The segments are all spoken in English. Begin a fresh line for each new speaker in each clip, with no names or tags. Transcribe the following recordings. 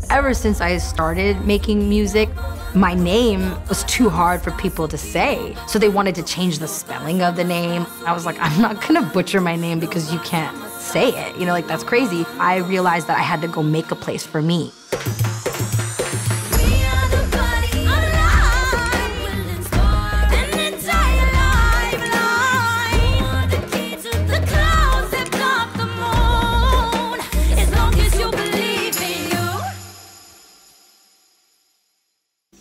Ever since I started making music, my name was too hard for people to say. So they wanted to change the spelling of the name. I was like, I'm not gonna butcher my name because you can't say it. You know, like, that's crazy. I realized that I had to go make a place for me.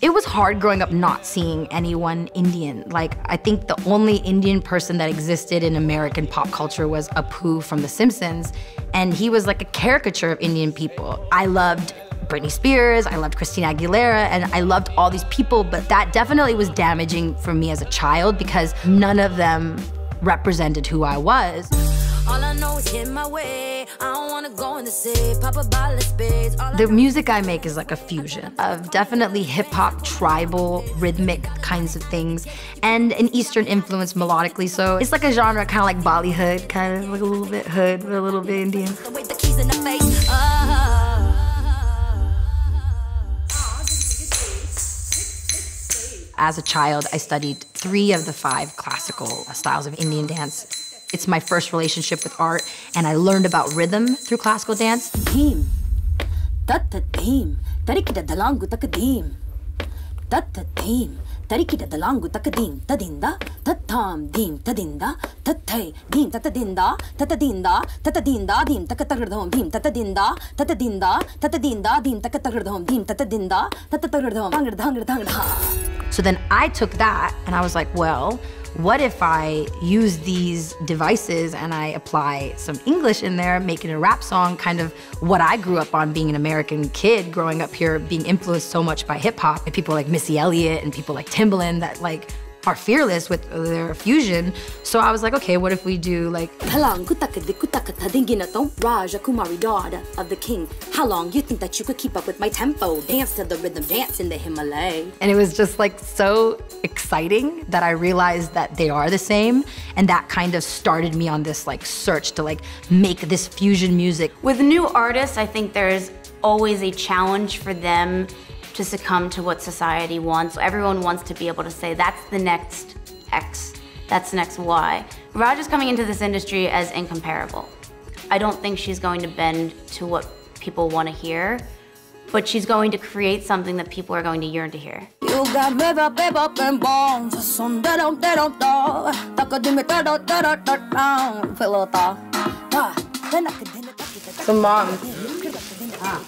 It was hard growing up not seeing anyone Indian. Like, I think the only Indian person that existed in American pop culture was Apu from The Simpsons, and he was like a caricature of Indian people. I loved Britney Spears, I loved Christina Aguilera, and I loved all these people, but that definitely was damaging for me as a child because none of them represented who I was. All I know is hit my way. I don't wanna go in the safe, pop a bottle of space. The music I make is like a fusion of definitely hip-hop, tribal, rhythmic kinds of things, and an Eastern influence melodically. So it's like a genre kind of like Bollywood, kind of like a little bit hood, but a little bit Indian. As a child, I studied 3 of the 5 classical styles of Indian dance. It's my first relationship with art, and I learned about rhythm through classical dance. So then I took that and I was like, well, what if I use these devices and I apply some English in there, make it a rap song, kind of what I grew up on being an American kid, growing up here, being influenced so much by hip hop, and people like Missy Elliott and people like Timbaland that like are fearless with their fusion. So I was like, okay, what if we do like Raja Kumari, daughter of the king. How long you think that you could keep up with my tempo? Dance to the rhythm, dance in the Himalaya. And it was just like so exciting that I realized that they are the same, and that kind of started me on this like search to like make this fusion music.
With new artists, I think there's always a challenge for them to succumb to what society wants. Everyone wants to be able to say, that's the next X, that's the next Y. Raja's coming into this industry as incomparable. I don't think she's going to bend to what people want to hear, but she's going to create something that people are going to yearn to hear. You got
So Mom,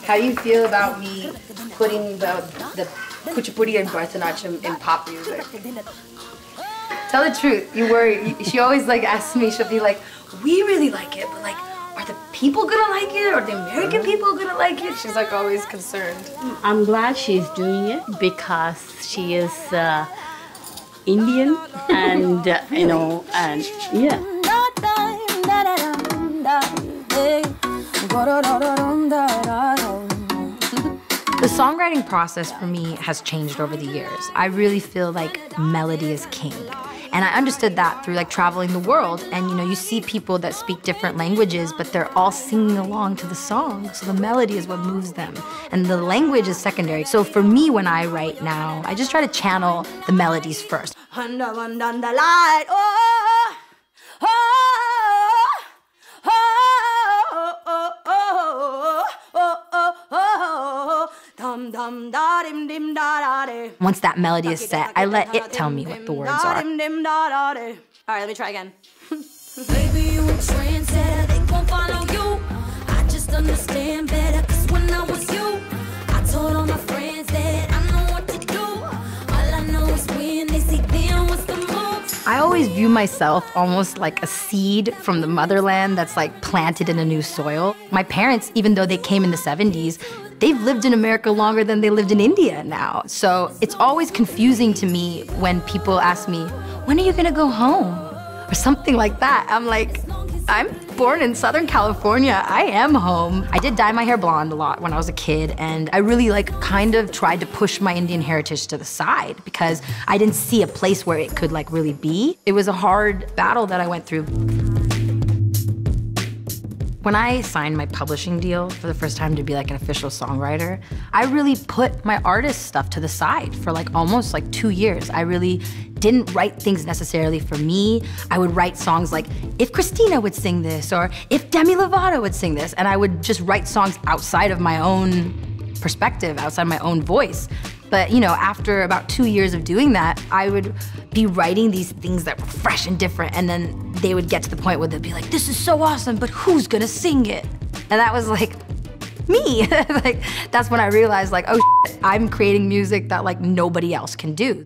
how do you feel about me putting the Kuchipudi and Bharatanatyam in pop music? Tell the truth, you worry. She always like asks me, she'll be like, we really like it, but like, are the people gonna like it? Are the American people gonna like it? She's like always concerned.
I'm glad she's doing it because she is Indian and, you know, and yeah.
The songwriting process for me has changed over the years. I really feel like melody is king. And I understood that through like traveling the world, and you know, you see people that speak different languages, but they're all singing along to the song. So the melody is what moves them, and the language is secondary. So for me, when I write now, I just try to channel the melodies first. Once that melody is set, I let it tell me what the words are.
All right, let me try again. Baby, you a trendsetter, they gon' follow you. I just understand better, 'cause when I was you, I told all my friends that I know what to do. All I know is when they see them, what's the move?
I always view myself almost like a seed from the motherland that's like planted in a new soil. My parents, even though they came in the 70s, they've lived in America longer than they lived in India now. So it's always confusing to me when people ask me, when are you gonna go home? Or something like that. I'm like, I'm born in Southern California. I am home. I did dye my hair blonde a lot when I was a kid, and I really like kind of tried to push my Indian heritage to the side because I didn't see a place where it could like really be. It was a hard battle that I went through. When I signed my publishing deal for the first time to be like an official songwriter, I really put my artist stuff to the side for like almost like 2 years. I really didn't write things necessarily for me. I would write songs like, if Christina would sing this, or if Demi Lovato would sing this, and I would just write songs outside of my own perspective, outside my own voice. But you know, after about 2 years of doing that, I would be writing these things that were fresh and different, and then they would get to the point where they'd be like, this is so awesome, but who's gonna sing it? And that was like, me. Like, that's when I realized like, oh shit, I'm creating music that like nobody else can do.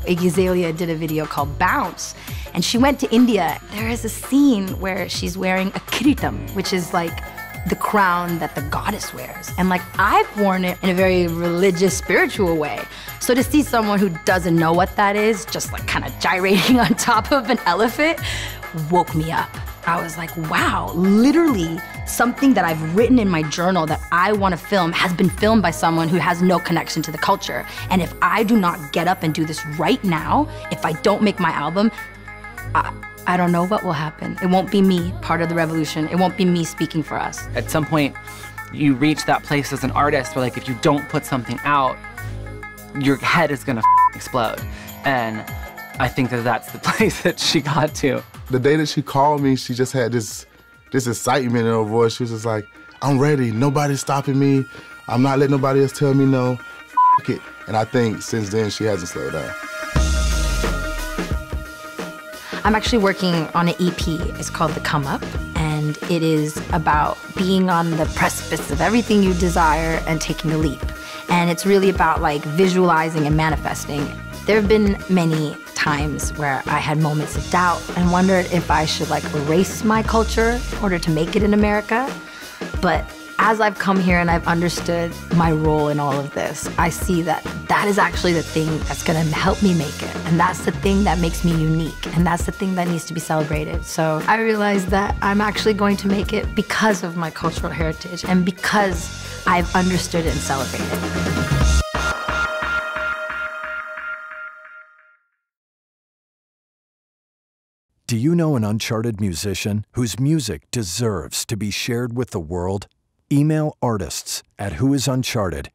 Iggy Azalea did a video called Bounce, and she went to India. There is a scene where she's wearing a kiritam, which is like the crown that the goddess wears. And like, I've worn it in a very religious, spiritual way. So to see someone who doesn't know what that is, just like kind of gyrating on top of an elephant, woke me up. I was like, wow, literally something that I've written in my journal that I want to film has been filmed by someone who has no connection to the culture. And if I do not get up and do this right now, if I don't make my album, I don't know what will happen. It won't be me, part of the revolution. It won't be me speaking for us.
At some point, you reach that place as an artist where like, if you don't put something out, your head is gonna explode. And I think that that's the place that she got to.
The day that she called me, she just had this excitement in her voice. She was just like, I'm ready, nobody's stopping me. I'm not letting nobody else tell me no, f it. And I think since then, she hasn't slowed down.
I'm actually working on an EP. It's called The Come Up, and it is about being on the precipice of everything you desire and taking a leap. And it's really about like visualizing and manifesting. There have been many times where I had moments of doubt and wondered if I should like erase my culture in order to make it in America. But as I've come here and I've understood my role in all of this, I see that that is actually the thing that's gonna help me make it. And that's the thing that makes me unique. And that's the thing that needs to be celebrated. So I realized that I'm actually going to make it because of my cultural heritage and because I've understood it and celebrated it.
Do you know an uncharted musician whose music deserves to be shared with the world? Email artists@whoisuncharted